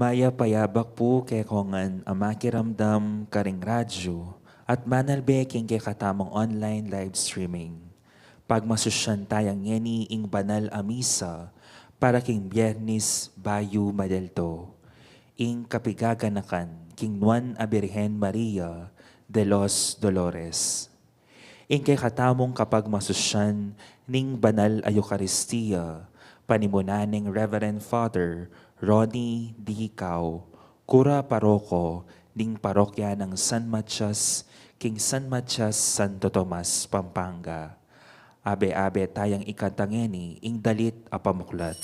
Maya payabak po kay kongan amakiramdam karing radyo at manalbe king kay katamong online live streaming. Pagmasusyan tayang ngeni ing banal amisa para king Biyernes Bayu Madelto. Ing kapigaganakan king Juan Abirhen Maria de los Dolores. Ing kay katamong kapag masusyan ning banal a Eucharistia, panimunaning Reverend Father Ronnie D. Hikaw, Kura Paroko, ning parokya ng San Matias, King San Matias, Santo Tomas, Pampanga. Abe-abe tayang ikatangeni, ing dalit a pamuklat.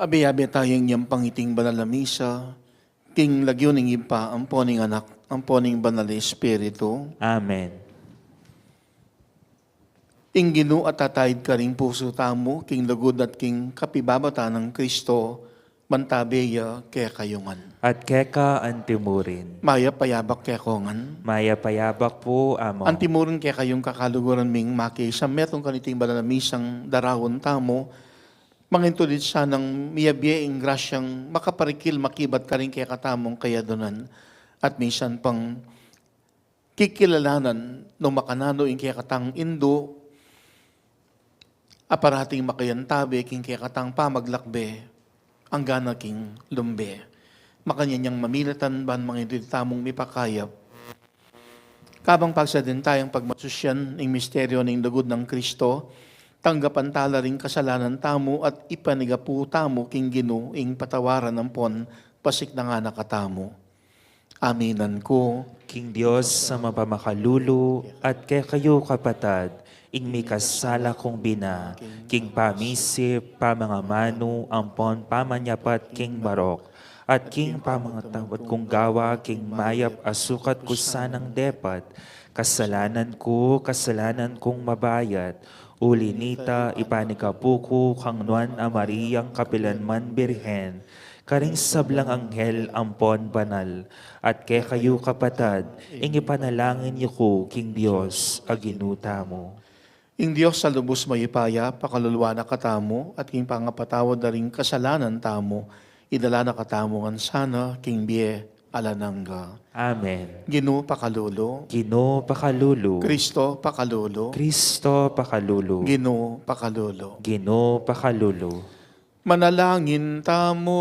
Abi-abi tayong niyang pangiting banal na misa, king lagyo ning ipa, ang poning anak, ang poning banal na Espiritu. Amen. Ing Ginoo at tatayid ka ring puso tamo, king lagod at king kapibabata ng Kristo, mantabeya kaya kayungan. At keka antimurin. Maya payabak kaya kongan. Maya payabak po amo. Antimurin kaya kayong kakaluguran ming maki, sa metong kaniting banal na misang darawon tamo, mangintulid siya ng miyabiyeng grasyang makaparikil, makibat ka rin kaya katamong kaya donan. At minsan pang kikilalanan no makanano in kaya katang indo, aparating makayantabe, king kaya katang pamaglakbe, ang gana king lumbe. Makanyanyang mamilatan ban mga tamong mipakayap. Kabang pagsa din tayong pagmasusyan ng misteryo ng lugod ng Kristo, tanggapan tala ring kasalanan tamo at ipanigapu tamo king Ginoo ing patawaran ng pon pasik na nga nakatamo. Aminan ko. King Diyos sa mapamakalulu at kay kayo kapatad, ing may kasala kong bina, king pamisip, pamangamano, ampon, pamanyapat, king barok, at king pamangatawad kong gawa, king mayap, asukat ko sanang depat, kasalanan kong mabayat, ulinita, ipanikapuko, kang Nuan a Mariang kapilanman birhen, karing sablang anghel ampon banal, at kay kayo kapatad, ing ipanalangin niyo ko, king Diyos, aginuta mo. Ing Diyos sa lubos mayipaya, pakaluluwa na katamo, at king pangapatawad na ring kasalanan tamo, idala na katamo ngan sana, king biye alanangga. Amen. Ginoo pakalulo. Ginoo pakalulo. Kristo pakalulo. Kristo pakalulo. Ginoo pakalulo. Ginoo pakalulo. Manalangin tamo.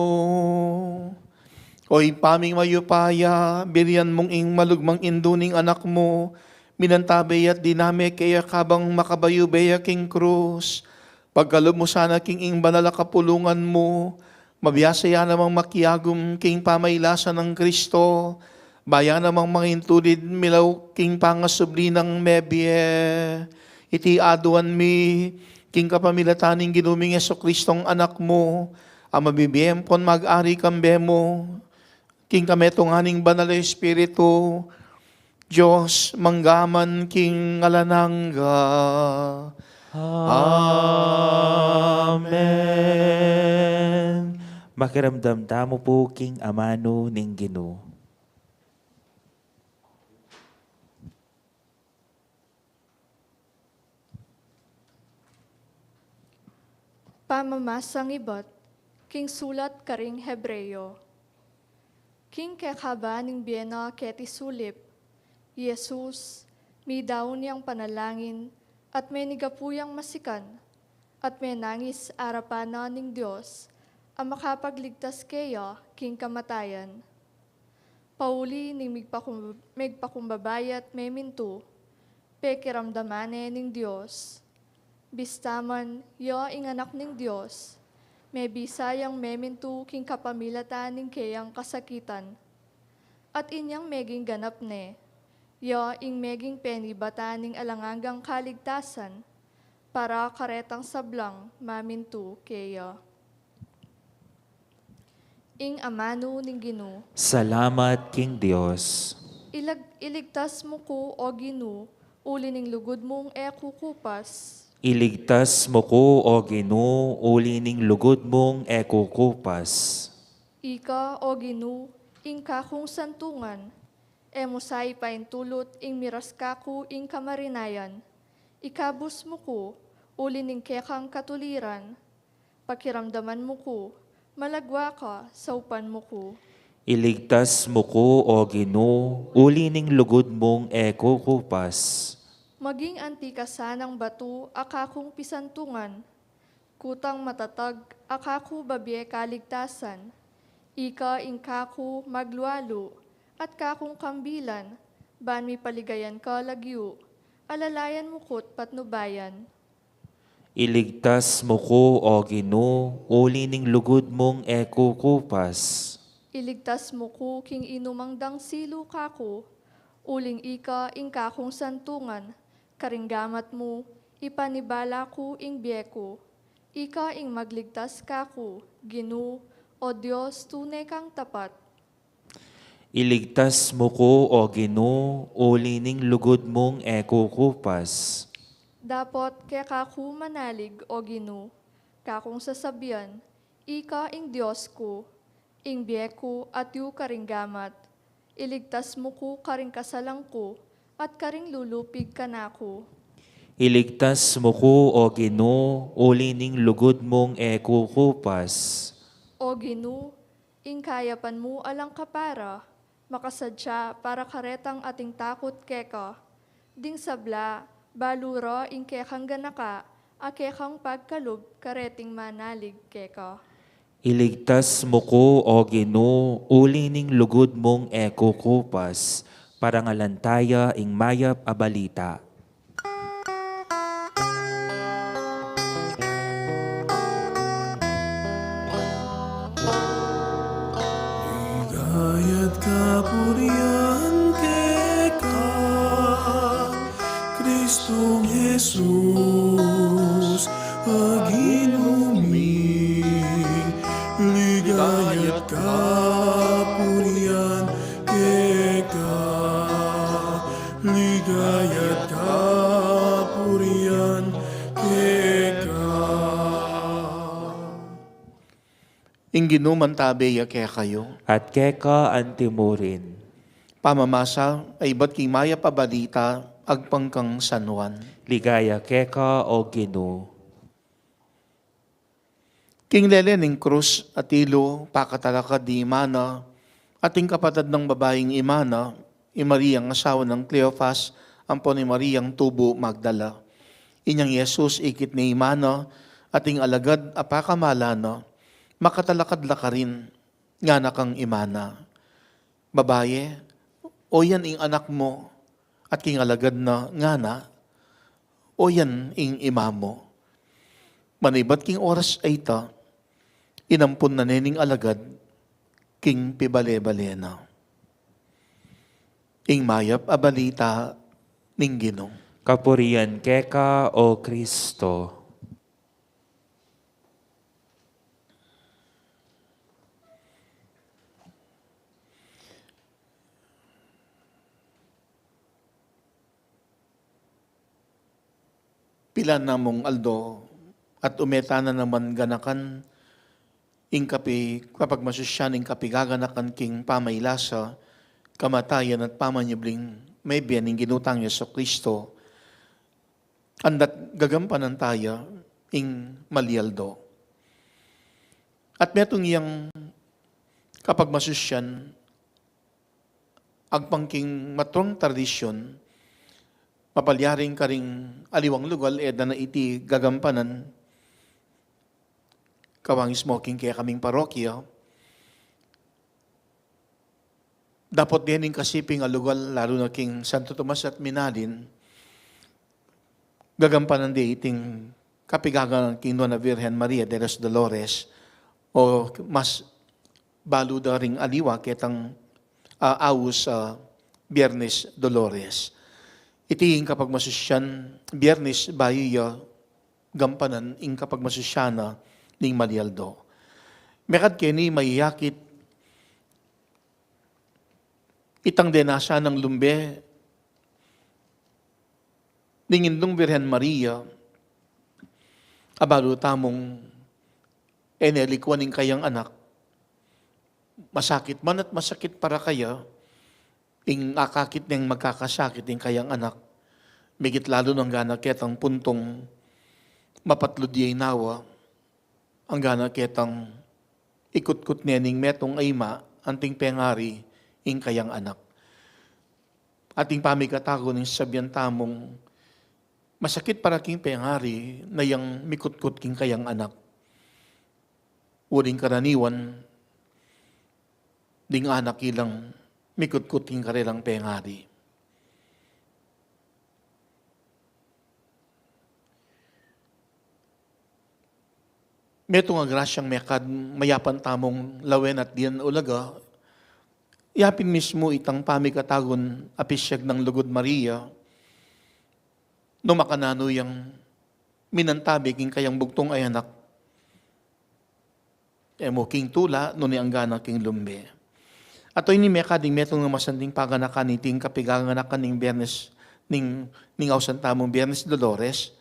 Oy paming mayupaya, biriyan mong ing malugmang induning anak mo, minantabay at dinami kaya kabang makabayubeya king krus. Pagkalob mo sana king ing banal kapulungan mo, mabiyasaya namang makiagum king pamaylasan ng Kristo, bayan namang mangintulid milaw king pangasubli ng mebye, iti aduan mi, king kapamilataning ginuming Yeso Kristong anak mo, ang mabibiyem pon mag-ari kambe mo, king kametonganing banal na Espiritu, Diyos manggaman king alanangga. Amen. Makiramdam tamo po king amano ning Ginoo. Pamamasang ibot, king sulat karing Hebreyo. King kekaba ning biena keti sulip, Jesus, mi daw niyang panalangin, at may nigapuyang masikan, at may nangis arapana ning Diyos, ang makapagligtas kaya king kamatayan. Pauli ning migpakumbabayat may minto, pekiramdamane ning Diyos. Bistaman, yo ing anak ning Diyos, may bisayang memintu king kapamilatan ning kayang kasakitan. At inyang meging ganap ne, yo ing meging penibata ning alangagang kaligtasan, para karetang sablang mamintu kaya. Ing amano ning Ginu, Salamat, King Diyos. iligtas mo ko o Ginu, uli ning lugod mong kukupas. Iligtas mo ko, O Ginoo, uli ning lugod mong ekukupas. Ika o Ginu, ing kakong santungan, musay paintulot ing miras kako ing kamarinayan. Ikabus mo ko, uli ning kekang katuliran. Pakiramdaman mo ko, malagwa ka, saupan mo ko. Iligtas mo ko, O Ginoo, uli ning lugod mong ekukupas. Maging antikasanang batu, akakong pisantungan. Kutang matatag, akaku babye kaligtasan. Ika ing kaku maglualo, at kakong kambilan, ban mi paligayan ka lagyo, alalayan mo ko't patnubayan. Iligtas mo ko, O Ginoo, uli ning lugod mong ekukupas. Iligtas mo ko king inumang dang silo kako, uling ika ing kakong santungan, karinggamat mo, ipanibala ko ing biyeko, ika ing magligtas kako, Ginu, o Diyos tunay kang tapat. Iligtas mo ko, O Ginoo, uli ning lugod mong ekukupas. Dapat kaya kako manalig, o Ginu, kakong sasabihan, ika ing Diyos ko, ing biyeko at yu karinggamat, iligtas mo ko karing kasalang ko, at karing lulupig ka na ko. Iligtas mo ko, O Ginoo, uli ning lugod mong ekukupas. O Ginu, ing kayapan mo alang kapara, makasadya para karetang ating takot keka. Ding sabla, baluro ing kekang ganaka, a kekang pagkalub kareting manalig keka. Iligtas mo ko, O Ginoo, uli ning lugod mong ekukupas, para ngalantaya ing mayap a balita. Gayat kapurian keka, Kristong Jesus, aginuming. Ligayat kapurian keka, ligayat kapurian keka. Ing ginuman tabeya kaya kayo. At keka antimurin. Pamamasa ay ba't kimaya pabalita agpangkang San Juan. Ligaya keka, O Ginoo. King lele ning krus at ilo pakatalaka di Imana, ating kapatid ng babaeng Imana, Mariang asawa ng Cleophas, ampo ni Mariang tubo Magdala. Inyang Yesus ikit ni Imana, ating alagad apakamalana, makatalakad ka rin, nga nakang Imana. Babaye, o yan ing anak mo, at king alagad na nga na, o yan ing ima mo. Manibat king oras ay ta, inampun na nening alagad, king pibale-balena. Ing mayap abalita ning Ginoo. Kapurian keka, O Kristo. Pila na mong aldo at umeta na naman ganakan ing kapi kapag masusyan ing kapigaganakan king pamaylasa kamatayan at pamanyabling may biyan ing ginutang Yeso Kristo andat gagampanan tayo ing malialdo. At metong iyang kapag masusyan agpangking matrong tradisyon, mapalyaring karing aliwang lugal, eda na iti gagampanan, kawang smoking kaya kaming parokya, dapat din yung kasiping alugal, lalo na king Santo Tomas at Minalin, gagampanan di iting kapigagan king Dona Virgen Maria de los Dolores, o mas baluda ring aliwa ketang awus Biyernes Dolores. Iting kapag masusyan, Biyernes bayiya, gampanan, ing kapag masusyana, ning Malialdo. Mekad kini mayakit, itang denasa ng lumbe, ning indong Virgen Maria, abalo tamong enelikwan ning kayang anak, masakit man at masakit para kaya, ing akakit niyang magkakasakit ning kayang anak, migit lalo ng gana ketang puntong mapatludiyay nawa, ang gana ketang ikut-kut niya ning metong ayma, anting pengari, ing kayang anak. Ating pamikatago ning sabyan tamong, masakit para king pengari, na yang mikut-kut king kayang anak. Uling karaniwan, ding anak ilang mikut-kut king karelang pengari. Meto nga grasyang mekad mayapan tamong lawen at diyan ulaga, yapin mismo itang pamikatagon apisyag ng Lugod Maria, no makanano yang minantabi king kayang bugtong ay anak, emo king tula, no ni anggana king lumbe. Ato ini mekading metong nga masanding paganakan iting kapiganganakan ning Biyernes, ning awsan tamong Biyernes Dolores,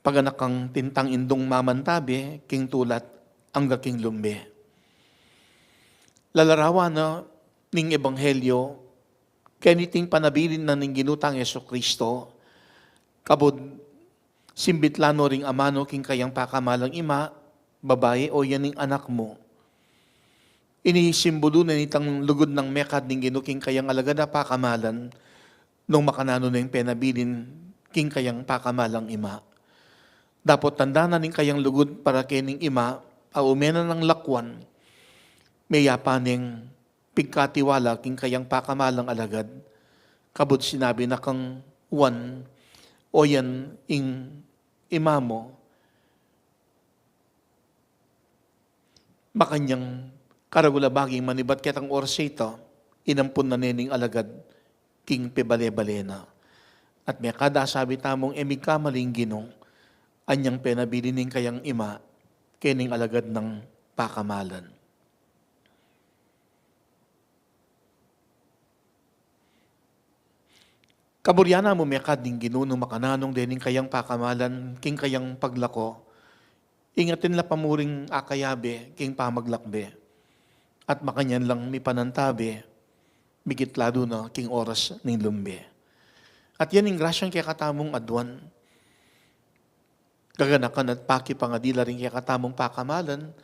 paganak kang tintang indong mamantabi, king tulat, angga king lumbe. Lalarawan na ning ebanghelyo, kaniting panabilin na ning ginutang Jesucristo, kabod simbitlano ring amano king kayang pakamalang ima, babae o yan ning anak mo. Inisimbolo na nitang lugod ng mekad ning ginuking kayang alagada pakamalan, nung makanano na yung penabilin king kayang pakamalang ima. Dapat tanda na ning kayang lugod para kining ima, aumena ng lakwan, may yapaning pigkatiwala king kayang pakamalang alagad, kabod sinabi na kang one, o yan ing ima mo, makanyang karagulabaging manibat ketang orsita, inampun na nening alagad, king pebale-balena. At may kada sabi tamong emig kamaling ginong, anyang penabili ning kayang ima, kening alagad ng pakamalan. Kaburyana mo mekad ning ginunong makananong dening kayang pakamalan, king kayang paglako, ingatin la pamuring akayabe, king pamaglakbe, at makanyan lang mi panantabi, migit lado na king oras ning lumbe. At yan ing grasyang kaya katamong adwan, gaganakan at paki pangadila rin kaya katamong pakamalan,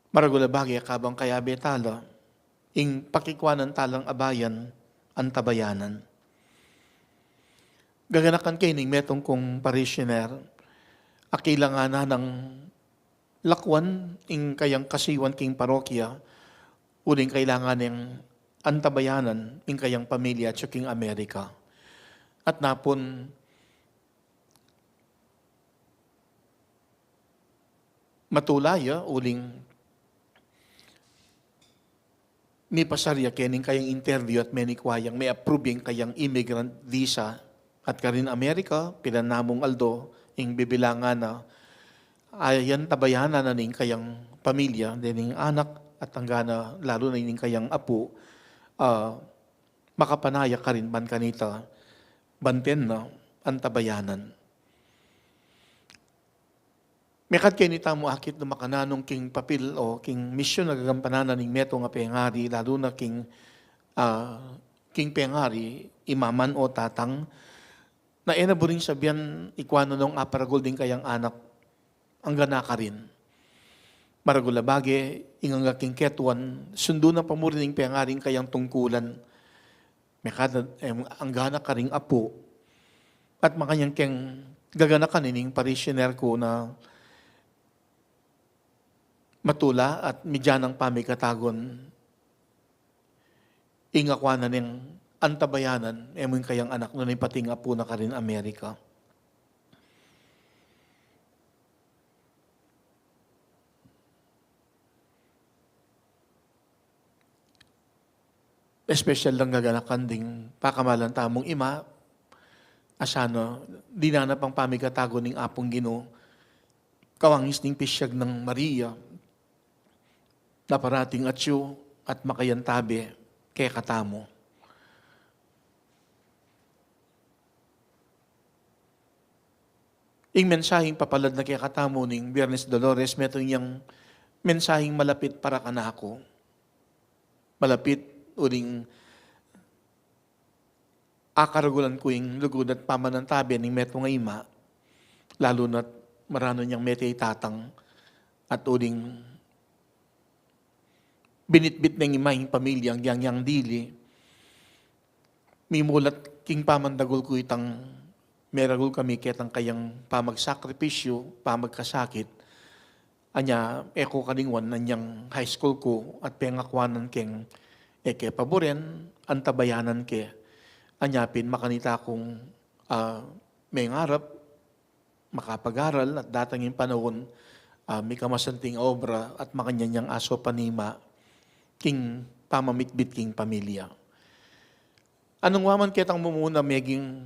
maragulabagi akabang kaya betala, ing pakikwanan talang abayan, ang tabayanan. Gaganakan kayo ning metong kong parishioner, akilangan na ng lakwan, ing kayang kasiwan king parokya, uling kailangan ng antabayanan, ing kayang pamilya at king Amerika. At napon, matulaya, uling may pasarya kening kayang interview at menikwayang may approving kayang immigrant visa at karin Amerika, pinanamong aldo, ing bibilangan na ayan tabayanan na ning kayang pamilya, dining anak at tanggana, lalo na ning kayang apo, makapanaya ka rin man kanita, banten na ang tabayanan. Mekat kayo nita mo akit na makananong king papil o king misyon na gagampanan ning meto nga pengari, lalo na king pengari, imaman o tatang, na enaburing sabihan ikwano nung aparagol din kayang anak, ang gana ka rin. maragulabage, ingang king ketuan, sundo na pamurining pengaring kayang tungkulan, mekada ang gana ka ring apo, at makanyang keng gagana kanining parishioner ko na matula at midyanang pamikatagon, ingakwa na ning antabayanan, emoy kayang anak na pating apo na ka rin Amerika. Espesyal lang gaganakan ding pakamalan tamong ima, asano, di na pang pamigatago ning apong Ginoo, kawangis ning pisyag ng Maria, na parating atyo at makayantabi kay katamo. Ing mensaheng papalad na kay katamo ning Biyernes Dolores, meto niyang mensaheng malapit para kanako. Malapit uling akaragulan ko yung lugod at pamanantabi ng meto nga ima, lalo na't marano niyang metay tatang at uling binitbit ng ima yung pamilya, ang yang dili, mimulat king pamandagol ko itang meragul kami ketang kayang pamagsakripisyo, pamagkasakit, anya eko kalingwan na niyang high school ko at pengakwanan keng eke paboren, antabayanan ke, anyapin makanita kong may ngarap, makapag-aral at datangin panahon, may kamasanting obra at makanyanyang aso panima, king pamamitbit king pamilya. Anong waman ketang mumuna meging,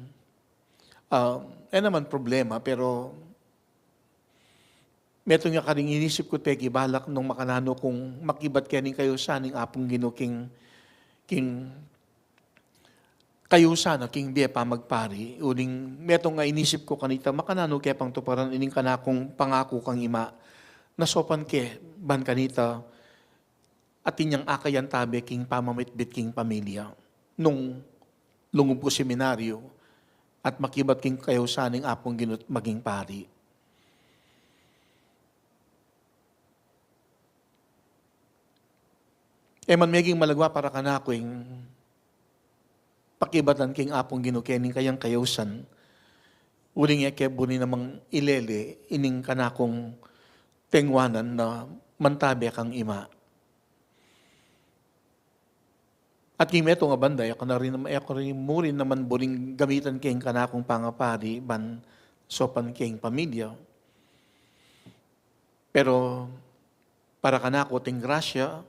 naman problema, pero meto nga karing inisip ko peki balak nung makanano kung makibat kening kayo saning apong Ginoo king kayo sana king di pa magpari uling meto nga inisip ko kanita makanano kaya pang tuparan ining kanakong pangako kang ima na sopan ke ban kanita at inyang akayan tabi king pamamitbit king pamilya nung lungub ko seminaryo at makibat king kayo saning apong Ginoo maging pari. Man meging malagwa para kanako yung pakibatan king apong Ginoo kening kayang kayusan, uling ekebuni namang ilele, ining kanakong tengwanan na mantabi kang ima. At king meto nga banday, ako rin mo rin naman buring gamitan king kanakong pangapari, ban sopan king pamilya. Pero para kanako ting grasya,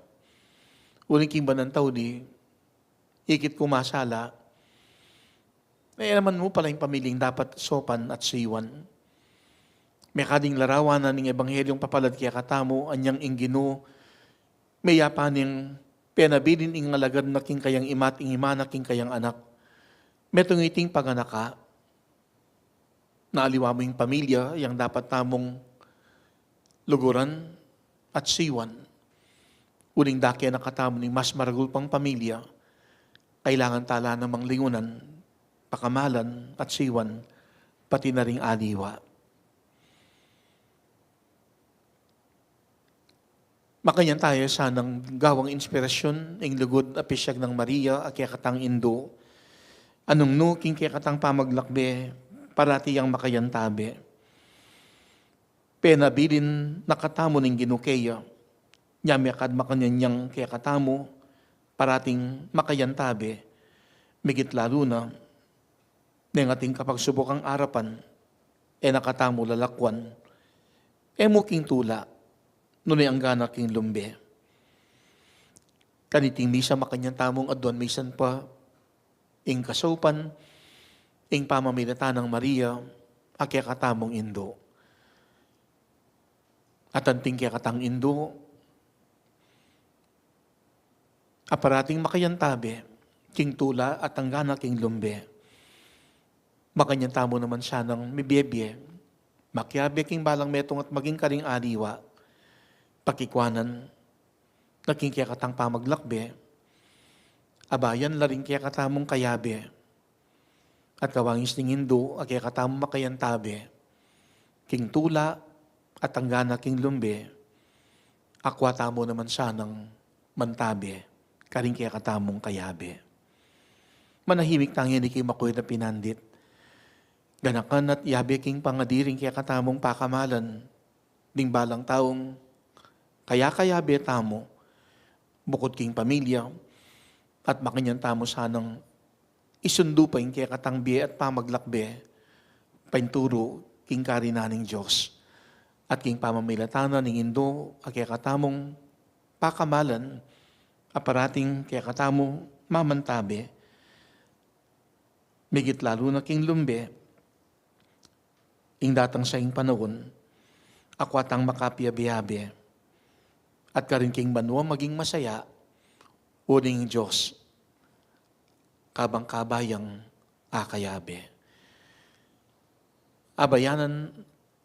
uling king banantaw di, ikit kumasala, naman mo pala yung pamilyang dapat sopan at siwan. May kading larawan na ning ebanghelyong papalad kaya katamo, anyang Ginoo, may yapaning penabilin ing alagad na king kayang imat, ing ima na king kayang anak. Metong iting paganaka, naaliwa mo yung pamilya, yung dapat tamong luguran at siwan. Uling daki na katamo ng mas maragul pang pamilya, kailangan tala namang lingunan, pakamalan at siwan, pati na ring aliwa. Makanyan tayo sanang gawang inspirasyon ng lugod at pisyag ng Maria at katang Indo, anong nuking katang pamaglakbe, parati ang makayantabi. Penabilin nakatamo ng Ginukeya, nyami akad makanyanyang kaya katamo, parating makayantabi, migit lalo na, ng ating kapagsubokang arapan, nakatamo lalakwan, muking tula, nunay ang gana king lumbe. Kaniting misa makanyang tamong adon, misan pa, ing kasopan, ing pamamilata ng Maria, kaya katamong Indo. At anting kaya katang Indo, aparating makayantabi, king tula at ang gana king lumbe. Makanyantamo naman siya ng mibiyebye, makyabe king balang metong at maging karing aliwa, pakikwanan, naging kaya katang pamaglakbe, abayan laring kaya katamong kayabe, at kawangis ng Indo, at kaya katamong makayantabi, king tula at ang gana king lumbe, akwata mo naman sanang mantabi, karing kaya katamong kayabe. Manahimik tangi ni kay makoy na pinandit, ganakan at yabe king pangadiring kaya katamong pakamalan, ding balang taong kaya kayabe tamo, bukod king pamilya, at makinyan tamo sanang isundo pa yung kaya katangbi at pamaglakbe, painturo king karinaning Diyos. At king pamamilatana ng Indo, at kaya katamong pakamalan, aparating kaya katamong mamantabi, migit lalo na king lumbe, ing datang sa ing panahon, akwatang makapiyabiyabi, at karin king banwa maging masaya, uning Diyos, kabang kabayang akayabe. Abayanan,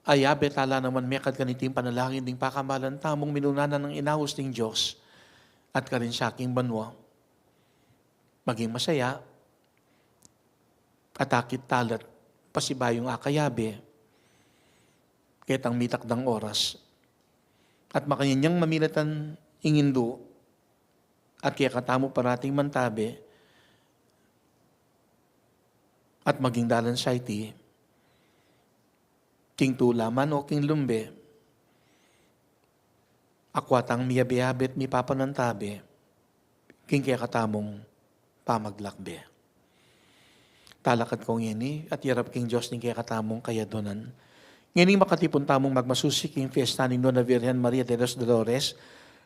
ayabe tala naman mekad kaniting panalangin ding pakamalan tamong minunanan ng inahos ng Diyos at karin sa aking banwa. Maging masaya at akit talat pasibayong akayabe ketang mitakdang oras at makanyanyang mamilatan ingindo at kaya katamo parating mantabi at maging dalan sa iti king tulaman o king lumbe, akwatang miyabiyabit mi papanantabi, king kaya katamong pamaglakbe. Talakat kong yini at yarap king Diyos ning kaya katamong kayadonan. Ngayon makatipon tamong magmasusik king fiesta ni Nona Virgen Maria de los Dolores,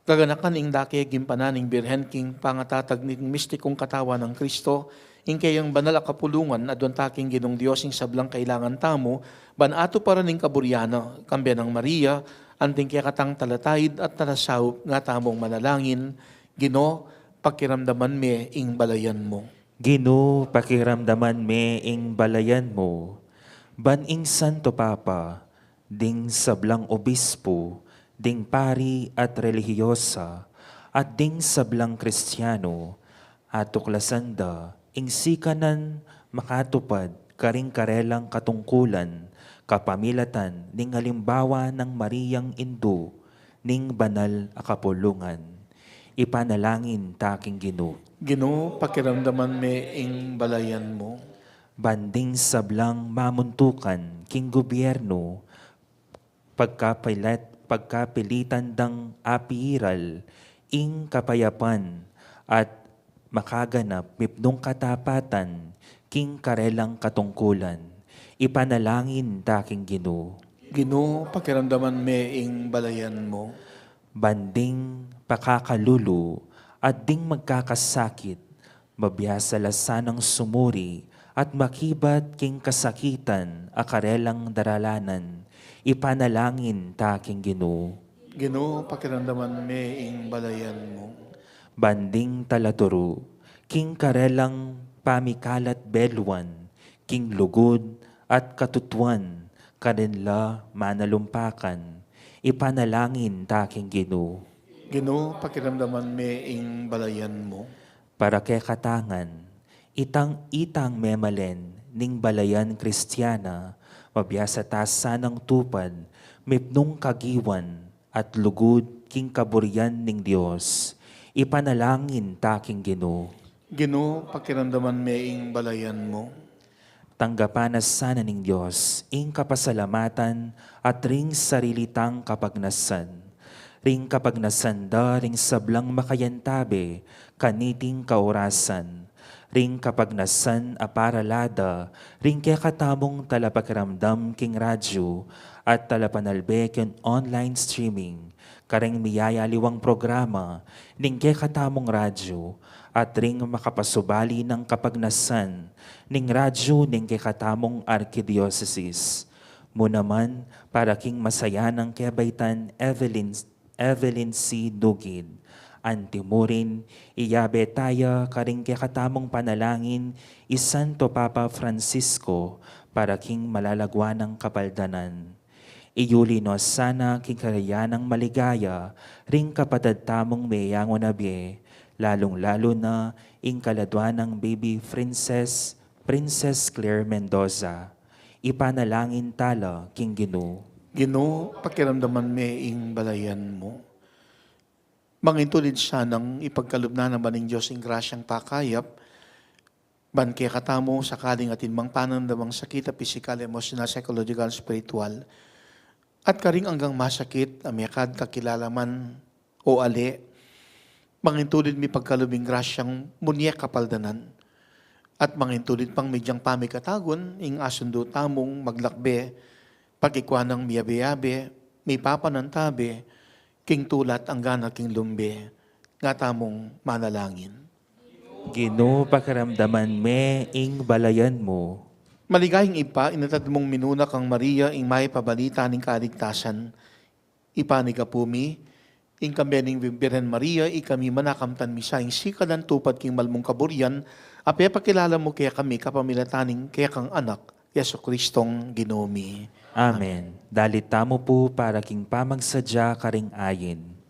gaganakan ing dake gimpanan ning Birhen king pangatatag ning mistikong katawan ng Kristo, ing kayang banal a kapulungan adon taking Ginong Diyos ing sablang kailangan tamo, banato para ning kaburyano, kambian ng Maria, anting kaya katang talatayid at talasaw nga tamong manalangin, Gino, pakiramdaman me ing balayan mo. Gino, pakiramdaman me ing balayan mo. Baning Santo Papa, ding sablang obispo, ding pari at relihiyosa, at ding sablang Kristiyano, at tuklasanda, ing sikanan makatupad karing karelang katungkulan, kapamilatan ning halimbawa ng Mariyang Indo, ning banal a kapulungan. Ipanalangin taking Gino. Gino, pakiramdaman me ing balayan mo. Banding sablang mamuntukan king gobyerno, pagkapilitan dang apiiral, ing kapayapan at makaganap mipnong katapatan, king karelang katungkulan. Ipanalangin taking Gino. Gino, pakiramdaman me ing balayan mo. Banding pakakalulu at ding magkakasakit, mabiyasalasanang sumuri at makibat king kasakitan akarelang daralanan. Ipanalangin taking Gino. Gino, pakiramdaman me ing balayan mo. Banding talaturo, king karelang pamikalat belwan, king lugod at katutuan, karenla manalumpakan. Ipanalangin taking Gino. Gino, pakiramdaman me ing balayan mo. Para kay katangan, itang memalen, ning balayan Kristiyana, mabiyasa tasa ng tupad, mipnong kagiwan, at lugod king kaburyan ning Diyos. Ipanalangin taking Gino. Gino, pakiramdaman me ing balayan mo. Tanggapan na sana ning Diyos, ing kapasalamatan at ring sarilitang kapagnasan. Ring kapagnasan da ring sablang makayantabe, kaniting kaurasan. Ring kapagnasan aparalada, ring kaya katamong talapakiramdam king radyo, at talapanalbe ken online streaming, kareng miyaya liwang programa, ning kaya katamong radyo, at ring makapasubali ng kapagnasan, ning radyo ning kaya katamong arkidiocese. Munaman, para king masaya ng kebaitan Evelyn C. Dugid. Antimurin, iyabe tayo karing katamong panalangin Santo Papa Francisco para king malalagwa ng kapaldanan. Iyuli no sana king karayanang maligaya ring kapatad tamong mayango na biye, lalong-lalo na ing kaladwa ng baby Princess Claire Mendoza. Ipanalangin tala king Gino. Gino, pakiramdaman me ing balayan mo. Mangintulid siya ng ipagkalubna ng baning Diyos ing grasyang pakayap, ban kaya katamo sakaling atin mang panandamang sakit, physical, emotional, psychological, spiritual, at karing anggang masakit, amyakad, kakilalaman o ali, mangintulid mi pagkalubing grasyang munyak kapaldanan, at mangintulid pang medyang pamikatagon, ing asundo tamong maglakbe, pagikwanang miyabe-yabe, may papanantabe, king tulat ang gana king lumbe, nga tamong manalangin. Ginoo, pakiramdaman me ing balayan mo. Maligayang ipa, inatad mong minuna kang Maria, ing may pabalita ning kaligtasan. Ipa ni kapumi, ing kambening Birhen Maria, ikami manakamtan misa, ing sikalan tupad king malmong kaburyan, ape pakilala mo kaya kami kapamilataning kaya kang anak, Yesu Kristong Ginomi. Amen. Dalita mo po para king pamagsadya karing ayin.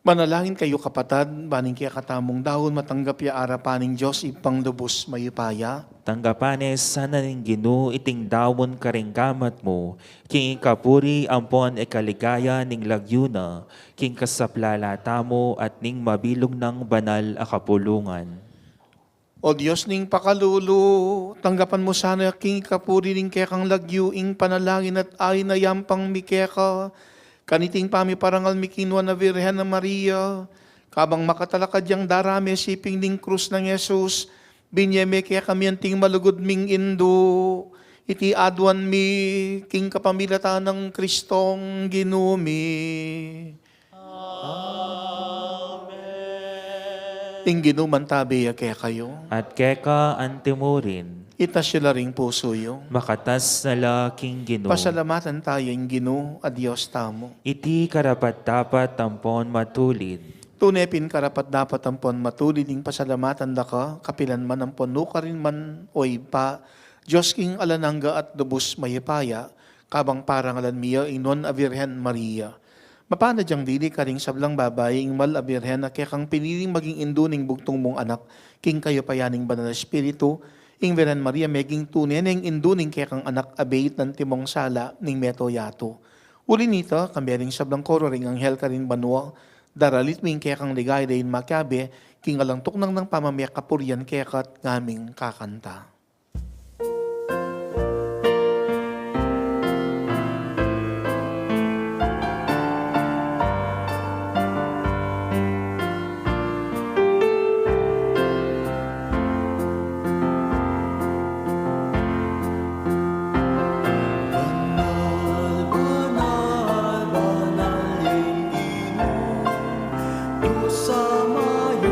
Manalangin kayo kapatad, baning kaya katamong dahon matanggap ya arapaning Diyos ipang lubos mayupaya. Tanggapanes sana ning Ginoo iting dawon karing gamat mo, king ikapuri ampon ikaligaya ning lagyuna, king kasaplalata mo at ning mabilog ng banal a kapulungan. O Diyos ning pakalulu, tanggapan mo sana king kapuri ning kaya kang lagyu, ing panalangin at ay na yampang mikeka, kaniting pami parangal mikinwa na Birhen na Maria, kabang makatalakad yang darame siping ning krus ng Yesus, binyeme kaya kami anting malugod ming indo, iti adwan mi, king kapamilata ng Kristong Ginumi. Amen. Ting ginuman tabi kaya kayo, At keka antimurin, itas sila ring puso yo. makatas na laking Ginoo. Pasalamatan tayo ing Ginoo, a Diyos tamo. Iti karapat dapat tampon matulid. Tunepin karapat dapat ampon matulid ing pasalamatan da ka, kapilan man ampon no ka rin man oy pa, Diyos king alanangga at dubos mayepaya, kabang parangalan miya ing non a Birhen Maria. Mapana diyang dili ka ring sablang babae ing mal a Birhen na kaya kang piniling maging induning bugtong mong anak, king kayo payaning banal na espiritu, ing Birhen Maria meging tuneneng induning kaya kang anak abait ng timong sala ning meto yato. Uli nito, kambering sablang koro ring anghel ka rin banwa, daralit ming kaya kang ligay dahin makabe, king alang tuknang ng pamamayak kapurian kaya kat ngaming kakanta. Sa mayupaya,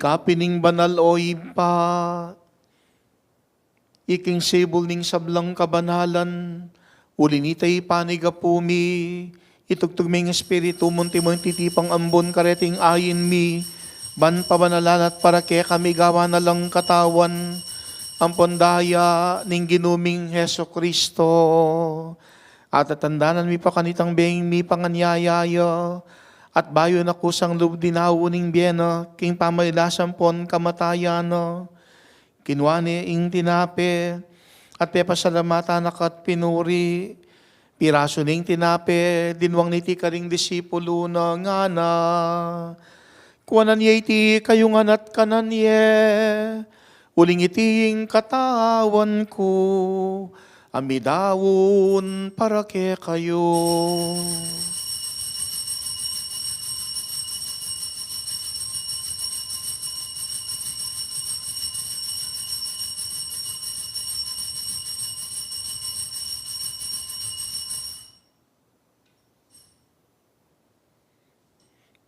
Ikapining banal o ipa, iking sibol ning sablang kabanalan, ulinitay panigapumi, itugtog ming espiritu, munti-mong titipang ambon kareting ayin mi, ban pabanalan at para kaya kami gawa na lang katawan, ang pondaya ning ginuming Heso Kristo. At atandanan mi pa kanitang beng mi panganyayaya, at bayo na kusang loob dinawo ning biyena, king pamaylasan pon kamatayan, kinwane ing tinape, at pepasalamata nakat pinuri, piraso ning tinape, dinwang niti karing disipulo na nga na, kuwanan ye iti kayungan at kanan ye, uling iting katawan ko, amidawon para ke kayo.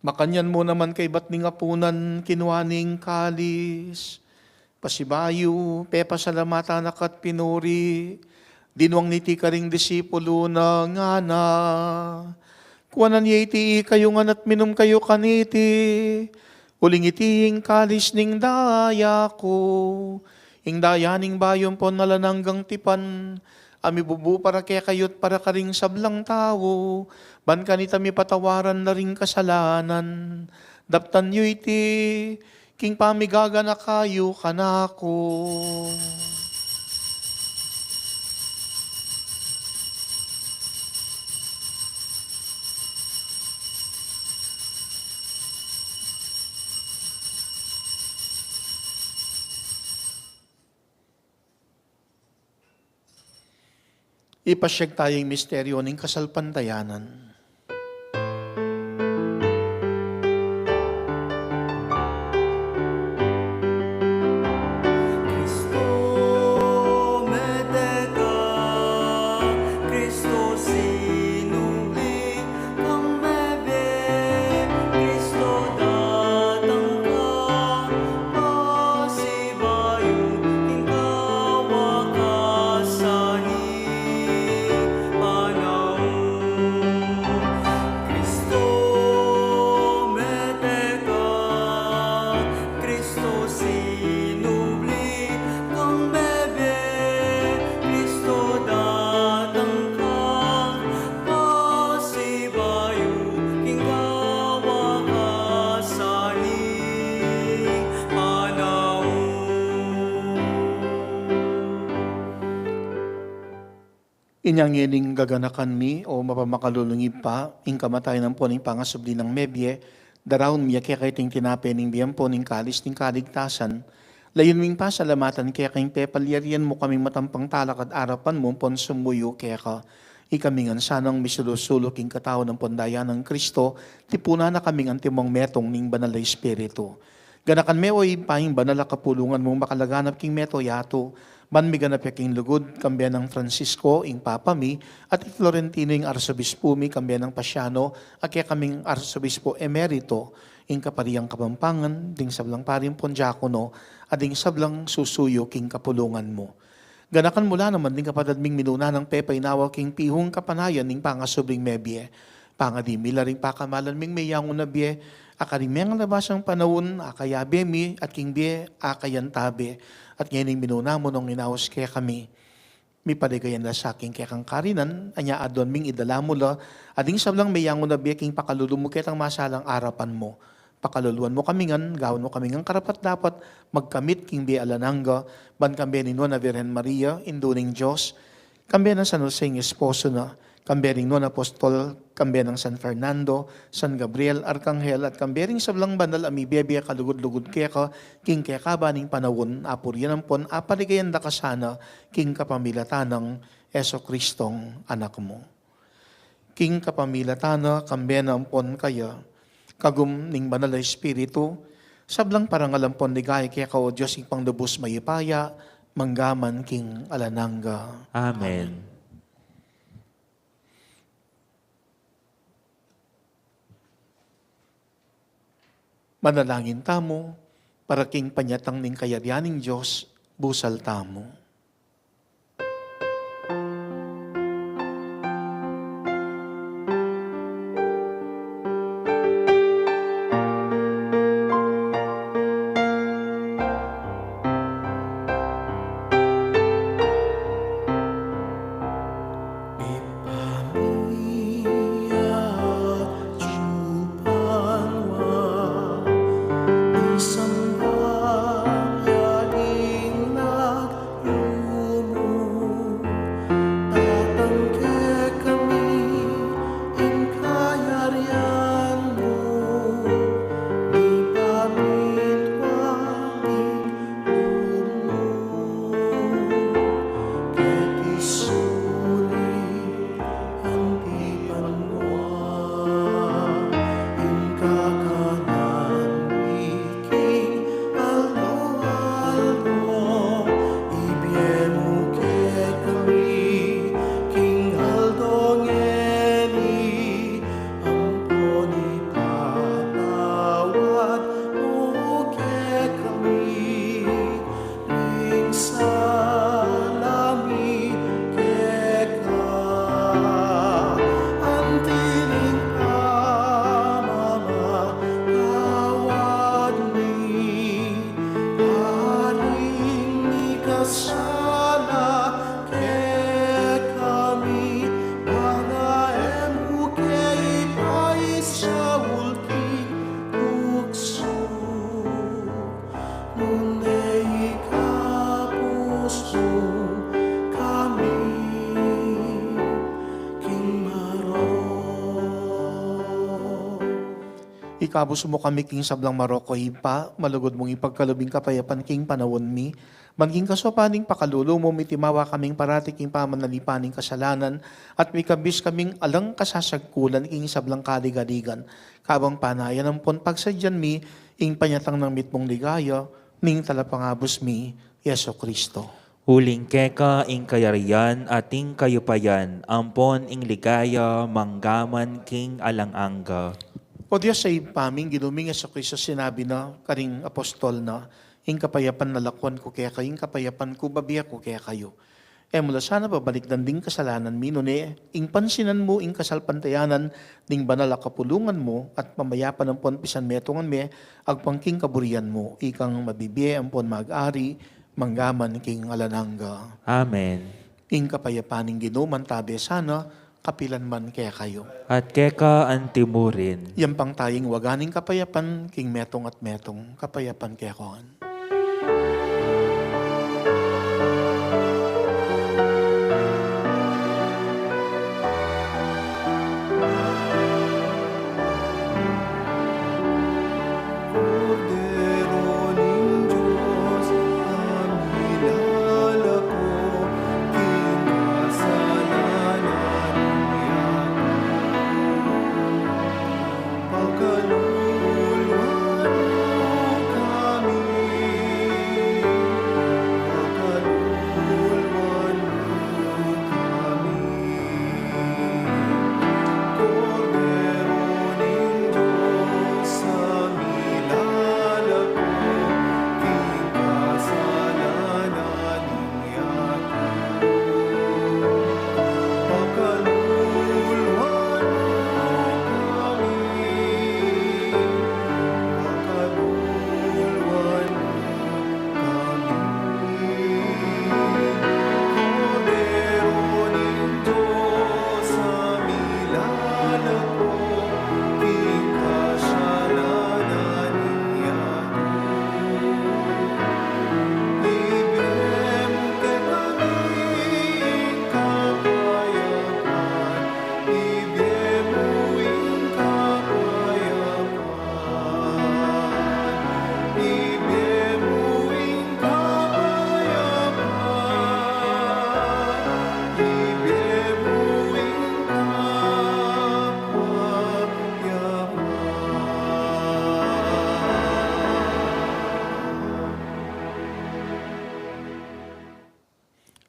Makanyan mo naman kay ba't ni ngapunan kinuaning kalis, pasibayo, pepasalamata nakat pinuri, dinwang niti karing disipulo na nga na, kuwanan ye iti kayungan at minum kayo kaniti, uling iting kalis ning daya ko, ing daya ning bayon po nalananggang tipan, ami bubu para kaya kayo't para karing sablang tao, ban kanita mi patawaran na ring kasalanan, daptan yu iti, king pamigaga na kayo kanako. Ipasyag tayong misteryo ng kasalpantayanan. Inyang yening gaganakan mi o mapamakalulungib pa, ing kamatay ng po ning pangasubli ng mebye, darawon miya kaya kaiting tinape ning biyang po ning kalis ning kaligtasan, layon ming pasalamatan kaya kayong pepalyarian mo kaming matampang talak at arapan mo pon sumuyo kaya ka, ikamingan sanang misulusulok ing katao ng pondaya ng Kristo, tipuna na kaming antimong metong ning banal na Espiritu. Ganakan me o ipahing banal na kapulungan mong makalaganap king meto yato, ban mi ganap yaking lugod, kambiyan ng Francisco, ing Papa mi, at Florentino ing Arsobispo mi, kambiyan ng Pasiano, at kaya kaming Arsobispo Emerito, ing Kapariyang Kapampangan, ding sablang paring Pondiacono, at ding sablang susuyo king kapulungan mo. Ganakan mula naman ding kapadadming minuna ng Pepay nawa king pihong kapanayan ning pangasubring mebye, pangadimila ring pakamalan ming mayang unabye, akarimeng labasang panahon, akayabe mi, at king bie, akayantabe, at ngayon minuna mo nung inawas kaya kami, mi paligayan na sa aking kaya kang karinan, anya adon ming idala mo la, ading sablang mayang unabye, king pakalulumukit ang masalang arapan mo. Pakaluluan mo kami ngan, gawin mo kami ngan karapat dapat, magkamit king bie alananga, ban kambi ni Nona Virgen Maria, induning Diyos, kambi ng San Jose ng esposo na, kambering non apostol, kambering San Fernando, San Gabriel, Arkanghel, at kambering sablang bandal amibiyabia kalugod-lugod kaya ka, king kaya ka baning panawon, apuryan ang pon, apaligayan da kasana, king kapamilatanang Eso Kristong anak mo. King kapamilatana, kambena ang pon kaya, kagum ning banal na Espiritu, sablang parangalampon ligay kaya ka o Diyos ing pangdubos mayipaya, manggaman king alananga. Amen. Manalangin tamo, para king panyatang ning kayaryaning Diyos, busal tamo. Ikabus mo kami king sablang Maroko hipa, malugod mong ipagkalubing kapayapan king panawon mi, manking kasopaning pakalulo mo mitimawa kaming parati king pamanalipaning kasalanan, at mikabis kaming alang kasasagkulan king sablang kaligaligan, kabang panayan ang pon pagsadyan mi, ing panyatang ng mitmong ligaya, ning talapangabos mi, Yeso Kristo. Huling keka ing kayarian ating kayupayan, ampon ing ligaya, manggaman king alanganga. O Diyos sa ipaming, ginuming sa Kristo sinabi na, karing apostol na, ing kapayapan na lakwan ko kaya kayo, ing kapayapan ko babiya ko kaya kayo. Mula sana babalik dan ding kasalanan minone, ing pansinan mo, ing kasalpantayanan, ding banal kapulungan mo, at mamayapan ang pon pisan metongan me, agpangking kaburian mo, ikang mabibiye ang pon mag-ari, manggaman king alananga. Amen. Ing kapayapaning ginuman tabi sana, kapilan man kaya kayo. At keka antimurin. Yan pang tayong waganing kapayapan, king metong at metong, kapayapan kaya koan.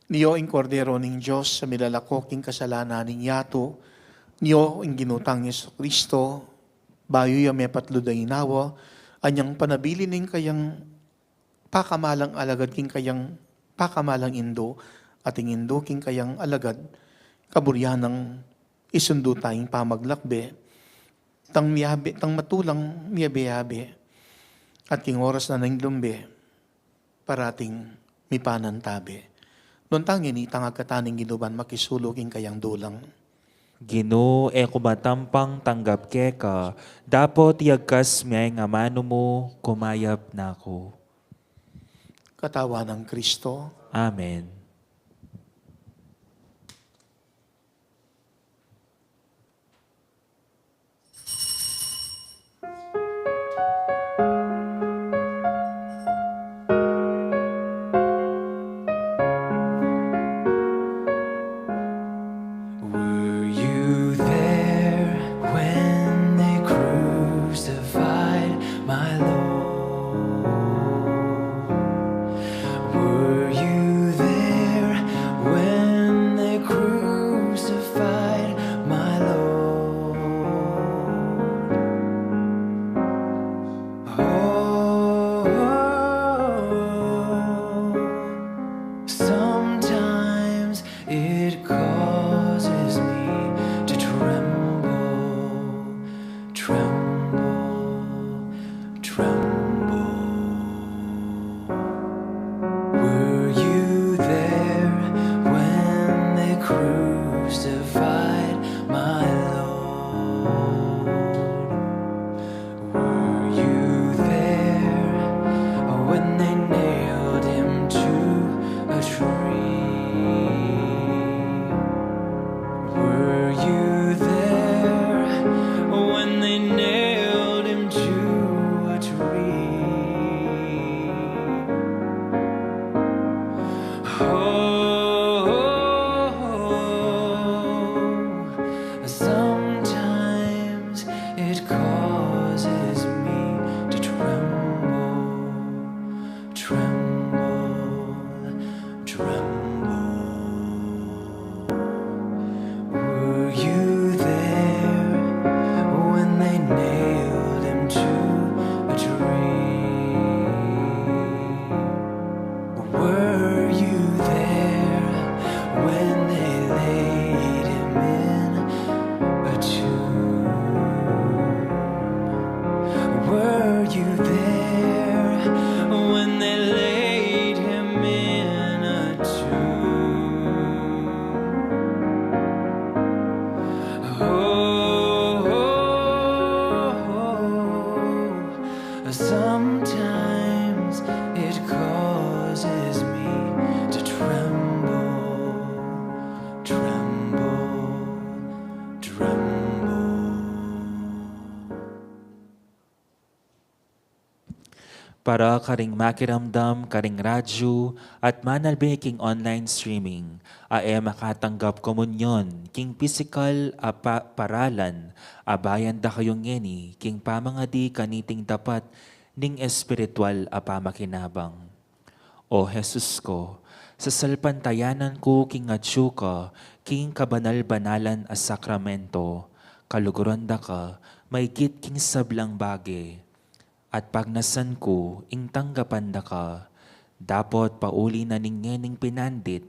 Niyo ing kordero ning Diyos sa milalakok ing kasalanan ning yato, niyo ing ginutang ni Kristo, bayo ya may patlo da inawa, anyang panabili ning kayang pakamalang alagad king kayang pakamalang indo, ating indo king kayang alagad, kaburyanang isundo tayong pamaglakbe, tang miyabi, tang matulang miyabe-yabe, at king oras na nang lumbe, parating mipanan tabi. Doon tangin itang agkataning ginuban makisulo king kayang dulang. Ginoo, kumatampang tanggap ka, dapat yagkas miyay nga mano mo, kumayap na ako. Katawan ng Kristo, Amen. Were you there when they crucified my Lord? Were you there when they crucified my Lord? Oh, sometimes it causes me to tremble, tremble, tremble. Were you there when they crucified my Lord? Were you there when they nailed him to a tree? Were you there when they nailed him to a tree? Oh, sometimes it causes me to tremble, tremble, tremble. Were you there when they nailed him to a tree? Were you there when they laid him in a tomb? Were you there when they laid him in a tomb? Oh, sometimes it causes me to tremble, tremble, tremble. Para karing makiramdam, karing radyo, at manalbe king online streaming, makatanggap komunyon, king physical paralan, abayan da kayong ngeni, king pamangadi kaniting dapat, ning espiritual apamakinabang. O Jesus ko, sa salpantayanan ko king atsu ka, king kabanal-banalan a sakramento, kaluguran da ka, may git king sablang bage, at pagnasan ko, ing tanggapan da ka, dapat pauli na ning pinandit,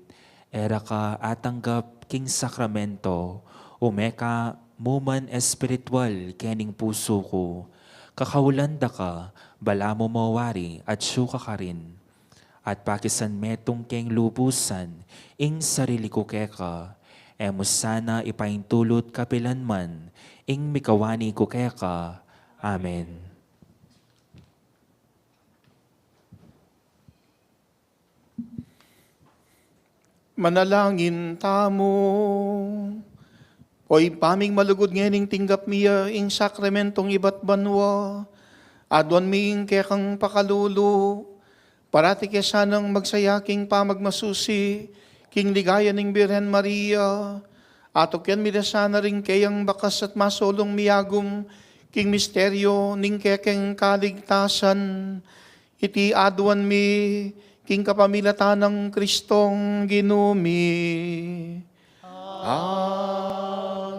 era ka atanggap king sakramento, umeka muman espiritual kening puso ko, kakaulan da ka, bala mo mawari at syuka ka rin. At pakisan metong keng lubusan, ing sarili ko keka, mo sana ipaintulot kapilanman, ing mikawani ko keka. Amen. manalangin tamo. Oy paming malugod ngening tinggap miya ing sakramentong ibat banwa. Adwan miing kekang pakalulu. Parati kesanang magsayaking pamagmasusi. King ligaya ning Birhen Maria. Ato ken midasana ring kayang bakas at masolong miyagum. King misteryo ning kekeng kaligtasan. Iti adwan mi king kapamilatan ng Kristong ginumi. Amen.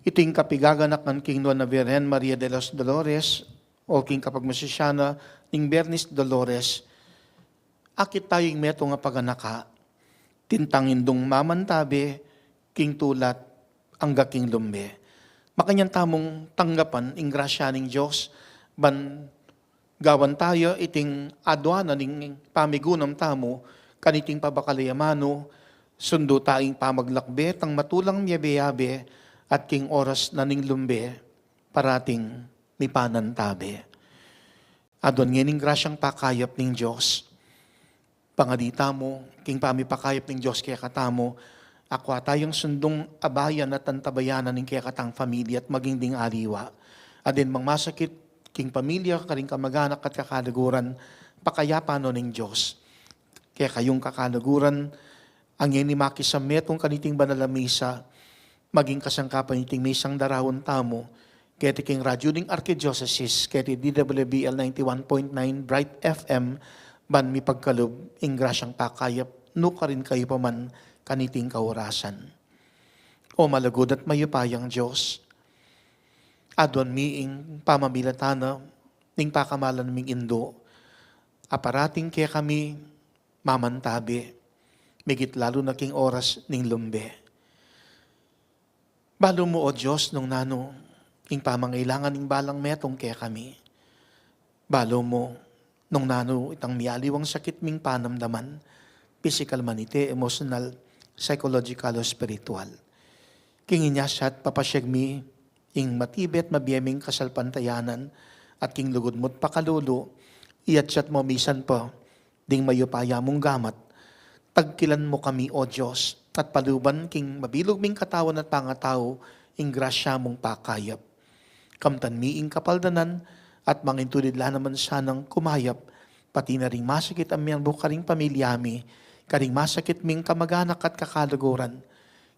Iting kapigaganak ng King Nuana Virgen Maria de los Dolores, o King kapagmasisyana ning Bernis Dolores, akit tayong meto nga paganaka, tintangin dong mamantabe, King tulat, angga King lumbe. Makanyan tamong tanggapan, ing grasya ning Diyos, ban gawan tayo iting adwana ning pamigunam tamo, kaniting pabakalayamano, sundo taing pamaglakbe, tang matulang miyabe-yabe, at king oras na ning lumbe, parating may panantabe. Adon nganing grasyang pakayap ning Diyos, pangadita mo, king pamipakayap ning Diyos kaya katamo, akwa tayong sundong abayan at antabayanan ning kaya katang pamilya at maging ding aliwa. Adin mang masakit, king pamilya, karing kamag-anak at kakalaguran, pakayapan no ning Diyos. Kaya kayong kakalaguran, ang yan ni makisametong kaniting banalamisa, maging kasangkapan iting may isang darawon tamo, kaya tiking radyo ning Archdiocese, kaya ti DWBL 91.9 Bright FM, ban mi pagkalob, ing grasyang pakayap, no ka rin kayo paman kaniting kaurasan. O malagod at mayupayang Diyos, adon mi ing pamamilatana, ning pakamalan ming indo, aparating kaya kami mamantabi, migit lalo na king oras ning lumbe. Balo mo, O Diyos, nung nano, ing pamangailangan ning balang metong kaya kami. Balo mo, nung nano, itang miyaliwang sakit ming panamdaman, physical man iti, emotional, psychological o spiritual. King inyasat, papasyag mi, ing matibet mabiyeming kasalpantayanan, at king lugod mo't pakalulo, iyatsat mo misan pa, ding mayupaya mong gamat, tagkilan mo kami, O Diyos, at paluban king mabilog ming katawan at pangatao, ing grasya mong pakayap. Kamtan mi ing kapaldanan, at mangintulidla naman sanang kumayap, pati na ring masakit ang miyang bukaring pamilyami, karing masakit ming kamag-anak at kakalaguran,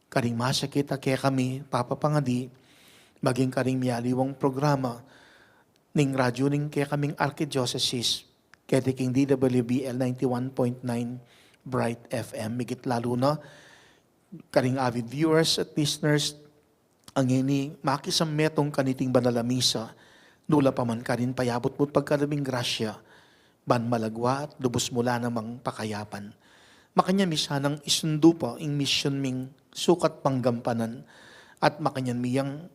karing masakit at kaya kami papapangadi, maging karing miyaliwang programa, ning radyo ning kaya kaming Archdiocese, kaya tiking DWBL 91.9 Bright FM, migit lalo na, karing avid viewers at listeners, ang ini makisametong kaniting banalamisa, nula pa man karin payabot mo't pagkalabing grasya, ban malagwa at lubos mula namang pakayapan. Makanya misanang isundo pa ing mission ming sukat panggampanan, at makanyan miyang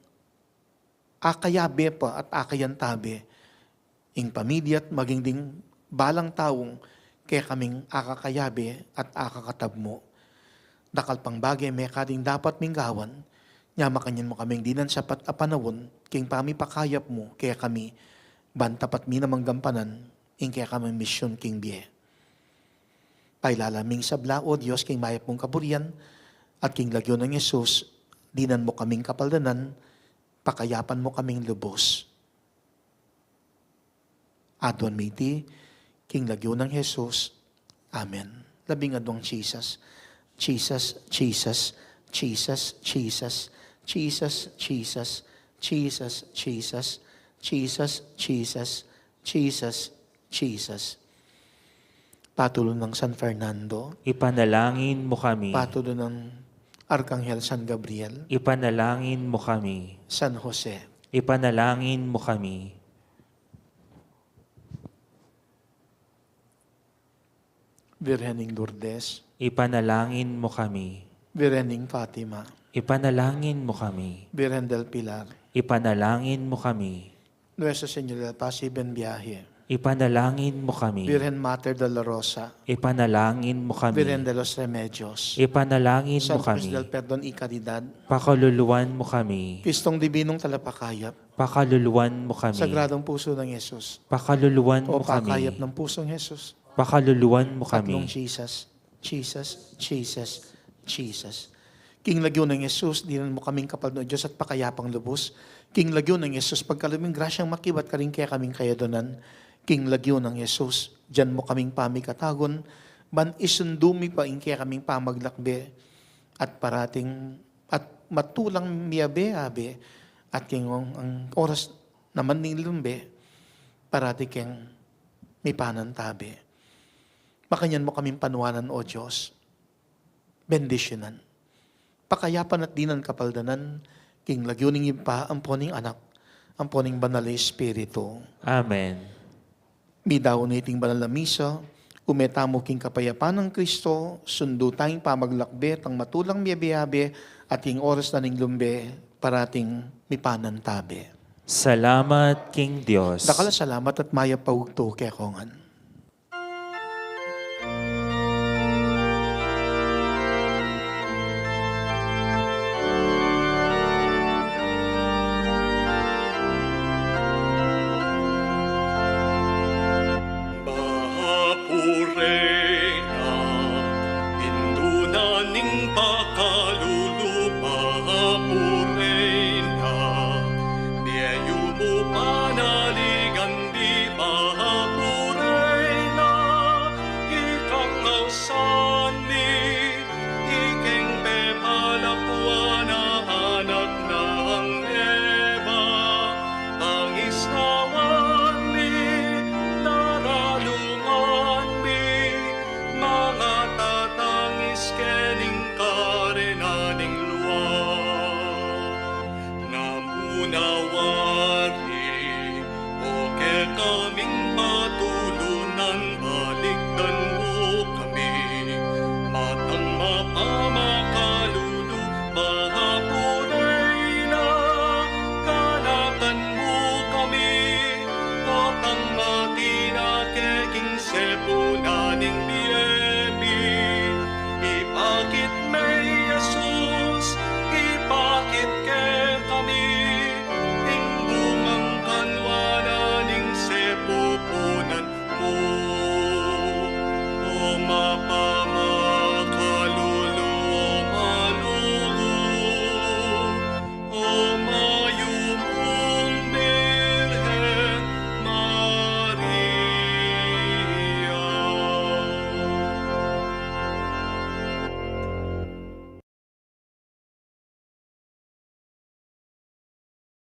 akayabe pa at akayan tabi, ing pamilya at maging ding balang taong kaya kaming akakayabe at akakatab mo. Dakal pang bagay may kading dapat minggawan, nya makanyan mo kaming dinan sapat apanawon, king pami pakayap mo, kaya kami, ban tapat mi namang gampanan, ing kaya kaming misyon king biye. Pailalaming sabla, O Diyos, king mayap mong kaburian, at king lagyo ng Yesus, dinan mo kaming kapaldanan, pakayapan mo kaming lubos. Adon miti, king lagyo ng Jesus. Amen. Labing adwang Jesus. Jesus, Jesus, Jesus, Jesus, Jesus, Jesus, Jesus, Jesus, Jesus, Jesus, Jesus, Jesus. Patulo ng San Fernando, Ipanalangin mo kami. patulo ng Arkanghel San Gabriel, Ipanalangin mo kami. San Jose, Ipanalangin mo kami. Virgening Lourdes, Ipanalangin mo kami. Virgening Fatima, Ipanalangin mo kami. Virgen del Pilar, Ipanalangin mo kami. Nuestra Señora del Paz y Benviaje, Ipanalangin mo kami. Virgen Mater de la Rosa, Ipanalangin mo Virgen kami. de los Remedios, Ipanalangin San mo Cruz kami. del Perdón y Caridad, Pakaluluwan mo kami. Pistong Dibinong Talapakayap, Pakaluluwan mo kami. Sagradong Puso ng Yesus, Pakaluluwan o mo pakayap kami. ng Pusong Yesus, Pakaluluwan mo tatlong kami. Jesus, Jesus, Jesus, Jesus. King lagyo ng Yesus, dinan mo kaming kapal ng Diyos at pakayapang lubos. King lagyo ng Yesus, pagkaluming grasyang makibat ka rin kaya kaming kayadonan. King lagyo ng Yesus, dyan mo kaming pamikatagon, ban isundumi pa in kaya kaming pamaglakbe, at parating, at matulang miyabe-abe, at king ang oras naman ng lumbe, parating keng may panantabi. Makanyan mo kaming panuwanan, O Diyos, bendisyonan. Pakayapan at dinan kapaldanan, king lagyuning impa, amponing anak, amponing banal na Espiritu. Amen. Midaw na iting banal na misa, umetamo king kapayapaan ng Kristo, sundo tayong pamaglakbet ang matulang miyabiyabe at ing oras na ning lumbe, parating mipanantabe. Salamat, King Diyos. Dakala salamat at maya paugto kay kongan. Bahapurena, pindunaning baka